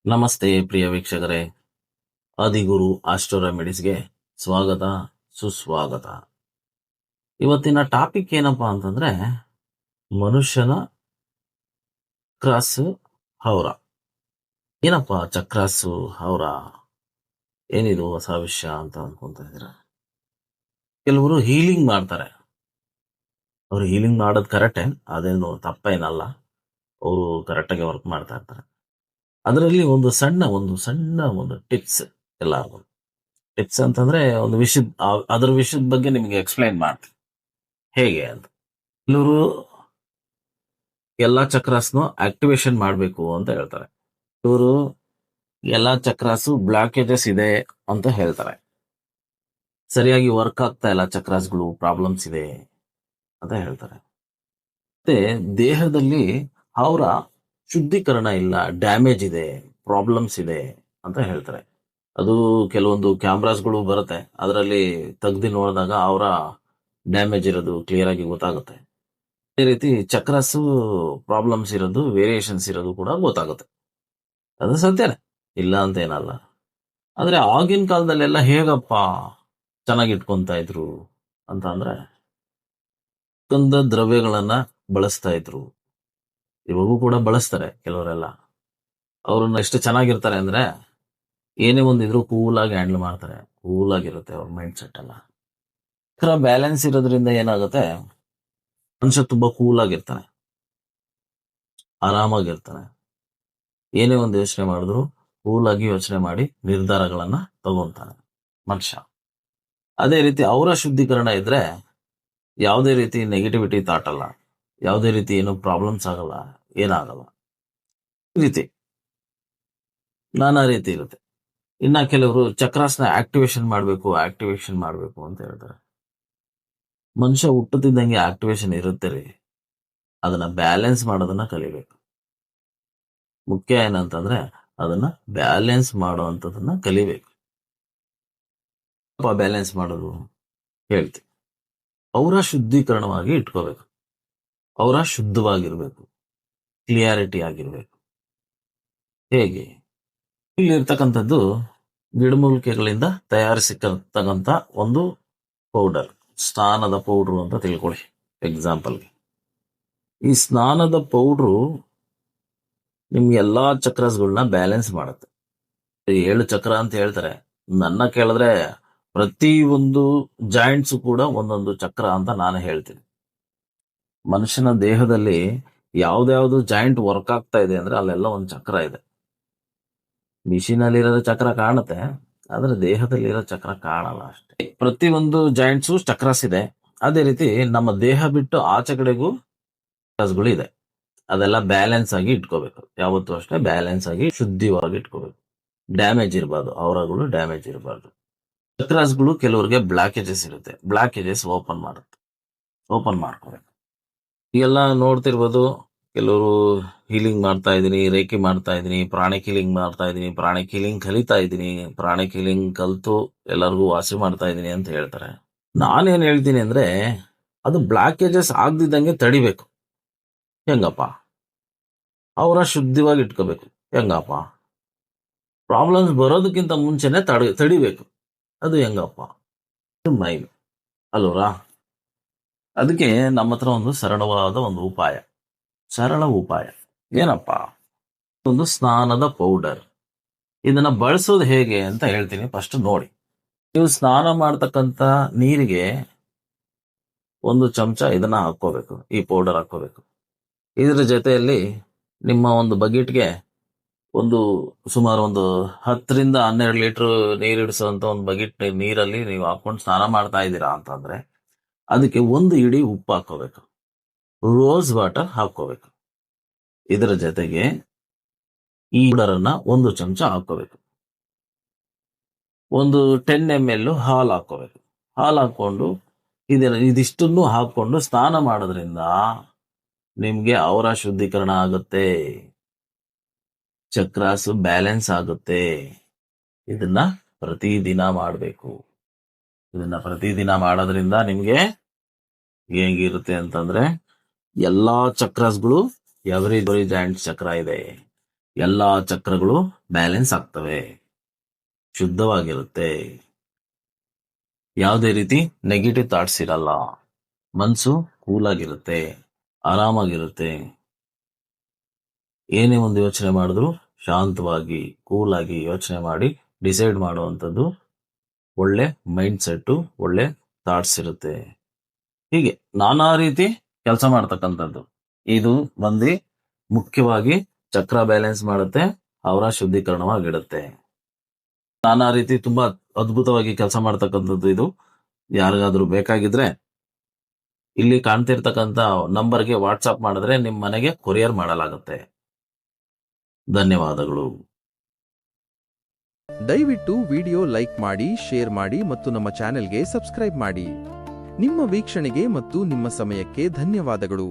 ನಮಸ್ತೆ ಪ್ರಿಯ ವೀಕ್ಷಕರೇ, ಆದಿಗುರು ಆಸ್ಟ್ರೋ ರೆಮಿಡೀಸ್ಗೆ ಸ್ವಾಗತ ಸುಸ್ವಾಗತ. ಇವತ್ತಿನ ಟಾಪಿಕ್ ಏನಪ್ಪಾ ಅಂತಂದ್ರೆ ಮನುಷ್ಯನ ಚಕ್ರಾಸು ಹೌರ. ಏನಪ್ಪಾ ಚಕ್ರಾಸು ಹೌರ, ಏನಿದು ಹೊಸ ವಿಷಯ ಅಂತ ಅನ್ಕೊಂತ ಇದ್ದೀರ. ಕೆಲವರು ಹೀಲಿಂಗ್ ಮಾಡ್ತಾರೆ. ಅವ್ರು ಹೀಲಿಂಗ್ ಮಾಡೋದು ಕರೆಕ್ಟೇ, ಅದೇನು ತಪ್ಪೇನಲ್ಲ. ಅವರು ಕರೆಕ್ಟಾಗಿ ವರ್ಕ್ ಮಾಡ್ತಾ ಇರ್ತಾರೆ. ಅದರಲ್ಲಿ ಒಂದು ಸಣ್ಣ ಟಿಪ್ಸ್ ಎಲ್ಲಾರ್ಗು. ಟಿಪ್ಸ್ ಅಂತಂದ್ರೆ ಒಂದು ಅದ್ರ ವಿಷಯದ ಬಗ್ಗೆ ನಿಮ್ಗೆ ಎಕ್ಸ್ಪ್ಲೈನ್ ಮಾಡ್ತೀನಿ ಹೇಗೆ ಅಂತ. ಕೆಲವರು ಎಲ್ಲಾ ಚಕ್ರಾಸ್ನು ಆಕ್ಟಿವೇಶನ್ ಮಾಡಬೇಕು ಅಂತ ಹೇಳ್ತಾರೆ. ಇವರು ಎಲ್ಲಾ ಚಕ್ರಾಸು ಬ್ಲಾಕೇಜಸ್ ಇದೆ ಅಂತ ಹೇಳ್ತಾರೆ. ಸರಿಯಾಗಿ ವರ್ಕ್ ಆಗ್ತಾ ಇಲ್ಲ, ಚಕ್ರಾಸ್ಗಳು ಪ್ರಾಬ್ಲಮ್ಸ್ ಇದೆ ಅಂತ ಹೇಳ್ತಾರೆ. ಮತ್ತೆ ದೇಹದಲ್ಲಿ ಅವರ ಶುದ್ಧೀಕರಣ ಇಲ್ಲ, ಡ್ಯಾಮೇಜ್ ಇದೆ, ಪ್ರಾಬ್ಲಮ್ಸ್ ಇದೆ ಅಂತ ಹೇಳ್ತಾರೆ. ಅದು ಕೆಲವೊಂದು ಕ್ಯಾಮ್ರಾಸ್ಗಳು ಬರುತ್ತೆ, ಅದರಲ್ಲಿ ತೆಗ್ದು ನೋಡಿದಾಗ ಅವರ ಡ್ಯಾಮೇಜ್ ಇರೋದು ಕ್ಲಿಯರ್ ಆಗಿ ಗೊತ್ತಾಗುತ್ತೆ. ಅದೇ ರೀತಿ ಚಕ್ರಾಸು ಪ್ರಾಬ್ಲಮ್ಸ್ ಇರೋದು, ವೇರಿಯೇಷನ್ಸ್ ಇರೋದು ಕೂಡ ಗೊತ್ತಾಗುತ್ತೆ. ಅದು ಸತ್ಯನೇ, ಇಲ್ಲ ಅಂತ ಏನಲ್ಲ. ಆದ್ರೆ ಆಗಿನ ಕಾಲದಲ್ಲೆಲ್ಲ ಹೇಗಪ್ಪ ಚೆನ್ನಾಗಿ ಇಟ್ಕೊಂತ ಇದ್ರು ಅಂತ ಅಂದ್ರೆ ಸುಗಂಧ ದ್ರವ್ಯಗಳನ್ನ ಬಳಸ್ತಾ ಇದ್ರು. ಇವಾಗೂ ಕೂಡ ಬಳಸ್ತಾರೆ ಕೆಲವರೆಲ್ಲ. ಅವ್ರನ್ನ ಎಷ್ಟು ಚೆನ್ನಾಗಿರ್ತಾರೆ ಅಂದ್ರೆ ಏನೇ ಒಂದಿದ್ರು ಕೂಲ್ ಆಗಿ ಹ್ಯಾಂಡಲ್ ಮಾಡ್ತಾರೆ. ಕೂಲ್ ಆಗಿರುತ್ತೆ ಅವ್ರ ಮೈಂಡ್ ಸೆಟ್ ಎಲ್ಲ. ಚಕ್ರ ಬ್ಯಾಲೆನ್ಸ್ ಇರೋದ್ರಿಂದ ಏನಾಗುತ್ತೆ, ಮನುಷ್ಯ ತುಂಬಾ ಕೂಲ್ ಆಗಿರ್ತಾನೆ, ಆರಾಮಾಗಿರ್ತಾನೆ. ಏನೇ ಒಂದು ಯೋಚನೆ ಮಾಡಿದ್ರು ಕೂಲ್ ಆಗಿ ಯೋಚನೆ ಮಾಡಿ ನಿರ್ಧಾರಗಳನ್ನ ತಗೊಂತಾನೆ ಮನುಷ್ಯ. ಅದೇ ರೀತಿ ಅವರ ಶುದ್ಧೀಕರಣ ಇದ್ರೆ ಯಾವುದೇ ರೀತಿ ನೆಗೆಟಿವಿಟಿ ಥಾಟ್ ಅಲ್ಲ, ಯಾವುದೇ ರೀತಿ ಏನು ಪ್ರಾಬ್ಲಮ್ಸ್ ಆಗಲ್ಲ, ಏನಾಗಲ್ಲ. ಈ ರೀತಿ ನಾನಾ ರೀತಿ ಇರುತ್ತೆ. ಇನ್ನ ಕೆಲವರು ಚಕ್ರಾಸ್ನ ಆಕ್ಟಿವೇಶನ್ ಮಾಡಬೇಕು ಅಂತ ಹೇಳ್ತಾರೆ. ಮನುಷ್ಯ ಹುಟ್ಟುತ್ತಿದ್ದಂಗೆ ಆಕ್ಟಿವೇಶನ್ ಇರುತ್ತೆ ರೀ. ಅದನ್ನ ಬ್ಯಾಲೆನ್ಸ್ ಮಾಡೋದನ್ನ ಕಲಿಬೇಕು. ಮುಖ್ಯ ಏನಂತಂದ್ರೆ ಅದನ್ನ ಬ್ಯಾಲೆನ್ಸ್ ಮಾಡುವಂತದನ್ನ ಕಲಿಬೇಕು. ಬ್ಯಾಲೆನ್ಸ್ ಮಾಡೋದು ಹೇಳ್ತೀವಿ. ಅವರ ಶುದ್ಧೀಕರಣವಾಗಿ ಇಟ್ಕೋಬೇಕು, ಅವರ ಶುದ್ಧವಾಗಿರ್ಬೇಕು, ಕ್ಲಿಯಾರಿಟಿ ಆಗಿರ್ಬೇಕು. ಹೇಗೆ? ಇಲ್ಲಿರ್ತಕ್ಕಂಥದ್ದು ಗಿಡಮೂಲಿಕೆಗಳಿಂದ ತಯಾರಿಸಿರ್ತಕ್ಕಂಥ ಒಂದು ಪೌಡರ್, ಸ್ನಾನದ ಪೌಡ್ರು ಅಂತ ತಿಳ್ಕೊಳ್ಳಿ ಎಕ್ಸಾಂಪಲ್ಗೆ. ಈ ಸ್ನಾನದ ಪೌಡ್ರು ನಿಮ್ಗೆ ಎಲ್ಲಾ ಚಕ್ರಸ್ಗಳನ್ನ ಬ್ಯಾಲೆನ್ಸ್ ಮಾಡುತ್ತೆ. 7 ಚಕ್ರ ಅಂತ ಹೇಳ್ತಾರೆ. ನನ್ನ ಕೇಳಿದ್ರೆ ಪ್ರತಿ ಒಂದು ಜಾಯಿಂಟ್ಸ್ ಕೂಡ ಒಂದೊಂದು ಚಕ್ರ ಅಂತ ನಾನು ಹೇಳ್ತೀನಿ. ಮನುಷ್ಯನ ದೇಹದಲ್ಲಿ ಯಾವ್ದಾವ್ದು ಜಾಯಿಂಟ್ ವರ್ಕ್ ಆಗ್ತಾ ಇದೆ ಅಂದ್ರೆ ಅಲ್ಲೆಲ್ಲ ಒಂದು ಚಕ್ರ ಇದೆ. ಮಿಷಿನ್ ಅಲ್ಲಿ ಇರೋ ಚಕ್ರ ಕಾಣುತ್ತೆ, ಆದ್ರೆ ದೇಹದಲ್ಲಿ ಇರೋ ಚಕ್ರ ಕಾಣಲ್ಲ ಅಷ್ಟೇ. ಪ್ರತಿ ಒಂದು ಜಾಯಿಂಟ್ಸು ಚಕ್ರಾಸ್ ಇದೆ. ಅದೇ ರೀತಿ ನಮ್ಮ ದೇಹ ಬಿಟ್ಟು ಆಚೆ ಕಡೆಗೂ ಚಕ್ರಸ್ಗಳು ಇದೆ. ಅದೆಲ್ಲ ಬ್ಯಾಲೆನ್ಸ್ ಆಗಿ ಇಟ್ಕೋಬೇಕು. ಯಾವತ್ತೂ ಅಷ್ಟೇ ಬ್ಯಾಲೆನ್ಸ್ ಆಗಿ ಶುದ್ಧವಾಗಿ ಇಟ್ಕೋಬೇಕು. ಡ್ಯಾಮೇಜ್ ಇರಬಾರ್ದು, ಅವರಗಳು ಡ್ಯಾಮೇಜ್ ಇರಬಾರ್ದು. ಚಕ್ರಾಸ್ಗಳು ಕೆಲವರಿಗೆ ಬ್ಲಾಕೇಜಸ್ ಇರುತ್ತೆ, ಬ್ಲಾಕೇಜಸ್ ಓಪನ್ ಮಾಡ್ಕೋಬೇಕು. ಈಗೆಲ್ಲ ನೋಡ್ತಿರ್ಬೋದು, ಕೆಲವರು ಹೀಲಿಂಗ್ ಮಾಡ್ತಾ ಇದೀನಿ, ರೇಖಿ ಮಾಡ್ತಾ ಇದೀನಿ, ಪ್ರಾಣಿಕ್ ಹೀಲಿಂಗ್ ಮಾಡ್ತಾ ಇದೀನಿ, ಪ್ರಾಣಿಕ್ ಹೀಲಿಂಗ್ ಕಲಿತಾ ಇದೀನಿ, ಪ್ರಾಣಿಕ್ ಹೀಲಿಂಗ್ ಕಲ್ತು ಎಲ್ಲರಿಗೂ ವಾಸಿ ಮಾಡ್ತಾ ಇದೀನಿ ಅಂತ ಹೇಳ್ತಾರೆ. ನಾನೇನ್ ಹೇಳ್ತೀನಿ ಅಂದ್ರೆ ಅದು ಬ್ಲಾಕೇಜಸ್ ಆಗದಿದ್ದಂಗೆ ತಡಿಬೇಕು. ಹೆಂಗಪ್ಪ? ಅವರ ಶುದ್ಧವಾಗಿ ಇಟ್ಕೋಬೇಕು. ಹೆಂಗಪ್ಪ? ಪ್ರಾಬ್ಲಮ್ಸ್ ಬರೋದಕ್ಕಿಂತ ಮುಂಚೆನೆ ತಡಿಬೇಕು. ಅದು ಹೆಂಗಪ್ಪ? ಮೈನ್ ಅಲ್ವರಾ? ಅದಕ್ಕೆ ನಮ್ಮ ಹತ್ರ ಒಂದು ಸರಳ ಉಪಾಯ ಏನಪ್ಪಾ? ಒಂದು ಸ್ನಾನದ ಪೌಡರ್. ಇದನ್ನ ಬಳಸೋದು ಹೇಗೆ ಅಂತ ಹೇಳ್ತೀನಿ. ಫಸ್ಟ್ ನೋಡಿ, ನೀವು ಸ್ನಾನ ಮಾಡ್ತಕ್ಕಂತ ನೀರಿಗೆ 1 ಚಮಚ ಇದನ್ನ ಹಾಕೋಬೇಕು, ಈ ಪೌಡರ್ ಹಾಕೋಬೇಕು. ಇದ್ರ ಜೊತೆಯಲ್ಲಿ ನಿಮ್ಮ ಒಂದು ಬಕೆಟ್ಗೆ ಸುಮಾರು ಒಂದು 10 ರಿಂದ 12 ಲೀಟರ್ ನೀರಿಡಿಸುವಂತ ಒಂದು ಬಕೆಟ್ ನೀರಲ್ಲಿ ನೀವು ಹಾಕೊಂಡು ಸ್ನಾನ ಮಾಡ್ತಾ ಇದ್ದೀರಾ ಅಂತಂದ್ರೆ ಅದಕ್ಕೆ 1 ಇಡಿ ಉಪ್ಪು ಹಾಕೋಬೇಕು, ರೋಸ್ ವಾಟರ್ ಹಾಕೋಬೇಕು. ಇದರ ಜೊತೆಗೆ ಈ ಪೌಡರ್ ಅನ್ನ 1 ಚಮಚ ಹಾಕೋಬೇಕು. 10 ml ಹಾಲು ಹಾಕೋಬೇಕು. ಹಾಲು ಹಾಕೊಂಡು ಇದಿಷ್ಟನ್ನು ಹಾಕೊಂಡು ಸ್ನಾನ ಮಾಡೋದ್ರಿಂದ ನಿಮ್ಗೆ ಅವರ ಶುದ್ಧೀಕರಣ ಆಗುತ್ತೆ, ಚಕ್ರಾಸು ಬ್ಯಾಲೆನ್ಸ್ ಆಗುತ್ತೆ. ಇದನ್ನ ಪ್ರತಿದಿನ ಮಾಡಬೇಕು. ಇದನ್ನ ಪ್ರತಿದಿನ ಮಾಡೋದ್ರಿಂದ ನಿಮ್ಗೆ ಹೇಗಿರುತ್ತೆ ಅಂತಂದ್ರೆ ಎಲ್ಲಾ ಚಕ್ರಾಸ್ಗಳು, ಎವ್ರಿ ಜಾಯಿಂಟ್ ಚಕ್ರ ಇದೆ, ಎಲ್ಲಾ ಚಕ್ರಗಳು ಬ್ಯಾಲೆನ್ಸ್ ಆಗ್ತವೆ, ಶುದ್ಧವಾಗಿರುತ್ತೆ. ಯಾವುದೇ ರೀತಿ ನೆಗೆಟಿವ್ ಥಾಟ್ಸ್ ಇರಲ್ಲ. ಮನ್ಸು ಕೂಲ್ ಆಗಿರುತ್ತೆ, ಆರಾಮಾಗಿರುತ್ತೆ. ಏನೇ ಒಂದು ಯೋಚನೆ ಮಾಡಿದ್ರು ಶಾಂತವಾಗಿ ಕೂಲ್ ಆಗಿ ಯೋಚನೆ ಮಾಡಿ ಡಿಸೈಡ್ ಮಾಡುವಂಥದ್ದು ಒಳ್ಳೆ ಮೈಂಡ್ ಸೆಟ್ಟು, ಒಳ್ಳೆ ಥಾಟ್ಸ್ ಇರುತ್ತೆ. ಹೀಗೆ ನಾನಾ ರೀತಿ ಕೆಲಸ ಮಾಡ್ತಕ್ಕಂಥದ್ದು. ಇದು ಬಂದು ಮುಖ್ಯವಾಗಿ ಚಕ್ರ ಬ್ಯಾಲೆನ್ಸ್ ಮಾಡುತ್ತೆ, ಅವರ ಶುದ್ಧೀಕರಣವಾಗಿಡುತ್ತೆ. ನಾನಾ ರೀತಿ ತುಂಬಾ ಅದ್ಭುತವಾಗಿ ಕೆಲಸ ಮಾಡ್ತಕ್ಕಂಥದ್ದು ಇದು. ಯಾರಿಗಾದ್ರೂ ಬೇಕಾಗಿದ್ರೆ ಇಲ್ಲಿ ಕಾಣ್ತಿರ್ತಕ್ಕಂಥ ನಂಬರ್ಗೆ ವಾಟ್ಸ್ಆಪ್ ಮಾಡಿದ್ರೆ ನಿಮ್ಮ ಮನೆಗೆ ಕೊರಿಯರ್ ಮಾಡಲಾಗುತ್ತೆ. ಧನ್ಯವಾದಗಳು. ದಯವಿಟ್ಟು ವಿಡಿಯೋ ಲೈಕ್ ಮಾಡಿ, ಶೇರ್ ಮಾಡಿ ಮತ್ತು ನಮ್ಮ ಚಾನೆಲ್ಗೆ ಸಬ್ಸ್ಕ್ರೈಬ್ ಮಾಡಿ. ನಿಮ್ಮ ವೀಕ್ಷಣೆಗೆ ಮತ್ತು ನಿಮ್ಮ ಸಮಯಕ್ಕೆ ಧನ್ಯವಾದಗಳು.